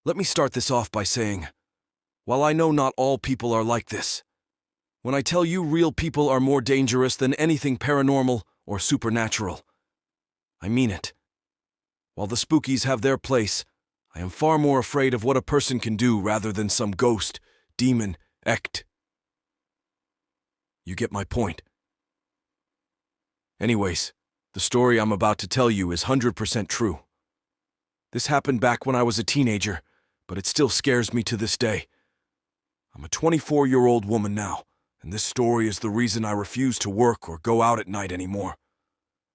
Let me start this off by saying, while I know not all people are like this, when I tell you real people are more dangerous than anything paranormal or supernatural, I mean it. While the spookies have their place, I am far more afraid of what a person can do rather than some ghost, demon, ect. You get my point. Anyways, the story I'm about to tell you is 100% true. This happened back when I was a teenager, but it still scares me to this day. I'm a 24-year-old woman now, and this story is the reason I refuse to work or go out at night anymore.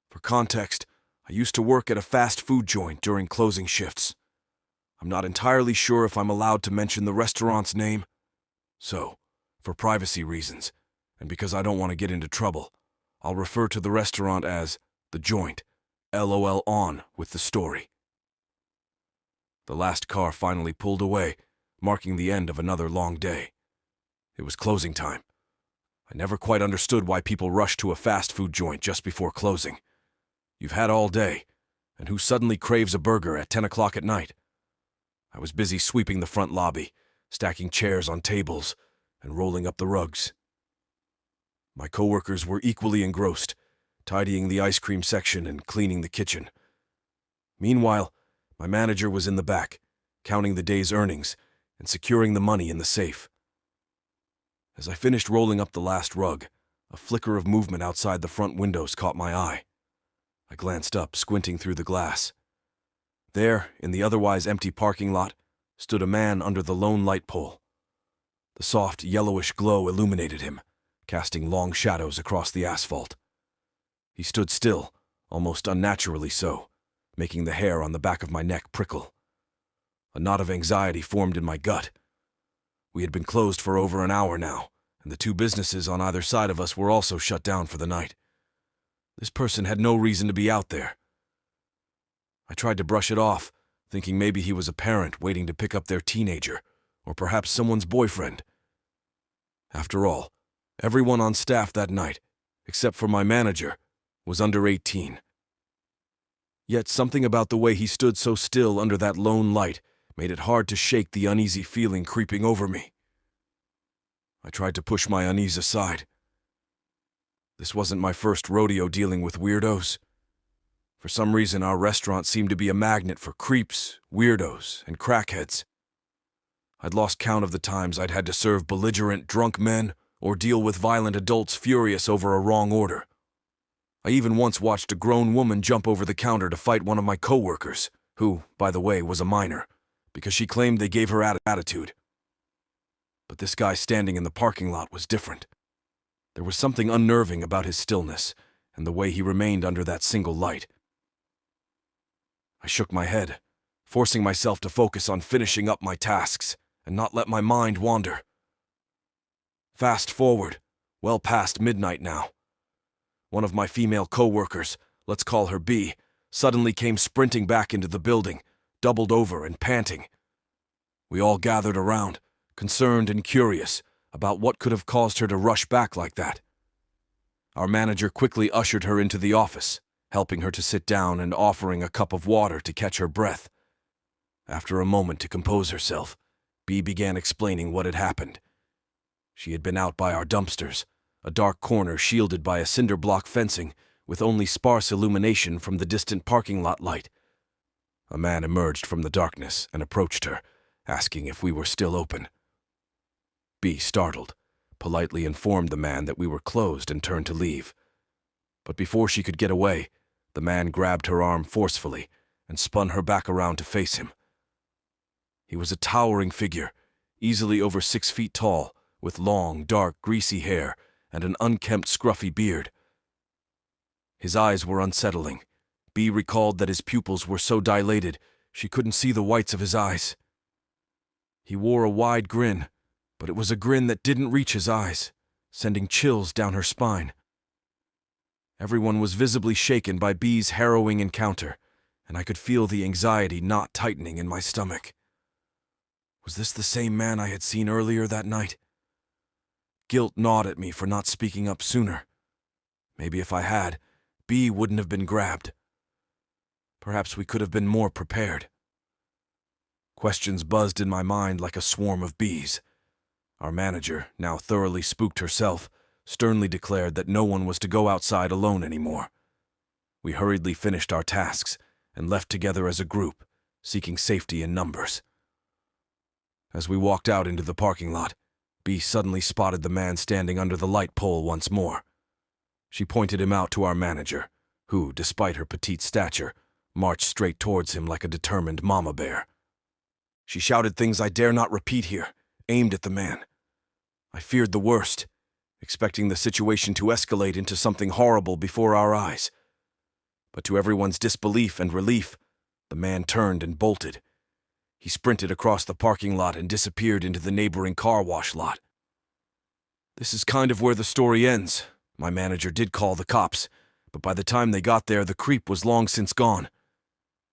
For context, I used to work at a fast food joint during closing shifts. I'm not entirely sure if I'm allowed to mention the restaurant's name. So, for privacy reasons, and because I don't want to get into trouble, I'll refer to the restaurant as The Joint, LOL on with the story. The last car finally pulled away, marking the end of another long day. It was closing time. I never quite understood why people rush to a fast food joint just before closing. You've had all day, and who suddenly craves a burger at 10 o'clock at night? I was busy sweeping the front lobby, stacking chairs on tables, and rolling up the rugs. My coworkers were equally engrossed, tidying the ice cream section and cleaning the kitchen. Meanwhile, my manager was in the back, counting the day's earnings and securing the money in the safe. As I finished rolling up the last rug, a flicker of movement outside the front windows caught my eye. I glanced up, squinting through the glass. There, in the otherwise empty parking lot, stood a man under the lone light pole. The soft, yellowish glow illuminated him, casting long shadows across the asphalt. He stood still, almost unnaturally so, making the hair on the back of my neck prickle. A knot of anxiety formed in my gut. We had been closed for over an hour now, and the two businesses on either side of us were also shut down for the night. This person had no reason to be out there. I tried to brush it off, thinking maybe he was a parent waiting to pick up their teenager, or perhaps someone's boyfriend. After all, everyone on staff that night, except for my manager, was under 18. Yet something about the way he stood so still under that lone light made it hard to shake the uneasy feeling creeping over me. I tried to push my unease aside. This wasn't my first rodeo dealing with weirdos. For some reason, our restaurant seemed to be a magnet for creeps, weirdos, and crackheads. I'd lost count of the times I'd had to serve belligerent, drunk men or deal with violent adults furious over a wrong order. I even once watched a grown woman jump over the counter to fight one of my coworkers, who, by the way, was a minor, because she claimed they gave her attitude. But this guy standing in the parking lot was different. There was something unnerving about his stillness and the way he remained under that single light. I shook my head, forcing myself to focus on finishing up my tasks and not let my mind wander. Fast forward, well past midnight now. One of my female coworkers, let's call her B, suddenly came sprinting back into the building, doubled over and panting. We all gathered around, concerned and curious about what could have caused her to rush back like that. Our manager quickly ushered her into the office, helping her to sit down and offering a cup of water to catch her breath. After a moment to compose herself, B began explaining what had happened. She had been out by our dumpsters, a dark corner shielded by a cinder block fencing with only sparse illumination from the distant parking lot light. A man emerged from the darkness and approached her, asking if we were still open. B, startled, politely informed the man that we were closed and turned to leave. But before she could get away, the man grabbed her arm forcefully and spun her back around to face him. He was a towering figure, easily over 6 feet tall, with long, dark, greasy hair and an unkempt, scruffy beard. His eyes were unsettling. B recalled that his pupils were so dilated she couldn't see the whites of his eyes. He wore a wide grin, but it was a grin that didn't reach his eyes, sending chills down her spine. Everyone was visibly shaken by B's harrowing encounter, and I could feel the anxiety knot tightening in my stomach. Was this the same man I had seen earlier that night? Guilt gnawed at me for not speaking up sooner. Maybe if I had, B wouldn't have been grabbed. Perhaps we could have been more prepared. Questions buzzed in my mind like a swarm of bees. Our manager, now thoroughly spooked herself, sternly declared that no one was to go outside alone anymore. We hurriedly finished our tasks and left together as a group, seeking safety in numbers. As we walked out into the parking lot, Bee suddenly spotted the man standing under the light pole once more. She pointed him out to our manager, who, despite her petite stature, marched straight towards him like a determined mama bear. She shouted things I dare not repeat here, aimed at the man. I feared the worst, expecting the situation to escalate into something horrible before our eyes. But to everyone's disbelief and relief, the man turned and bolted. He sprinted across the parking lot and disappeared into the neighboring car wash lot. This is kind of where the story ends. My manager did call the cops, but by the time they got there, the creep was long since gone.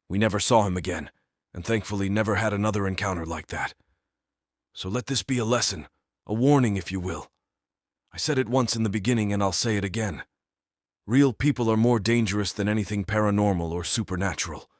We never saw him again, and thankfully never had another encounter like that. So let this be a lesson, a warning if you will. I said it once in the beginning and I'll say it again. Real people are more dangerous than anything paranormal or supernatural.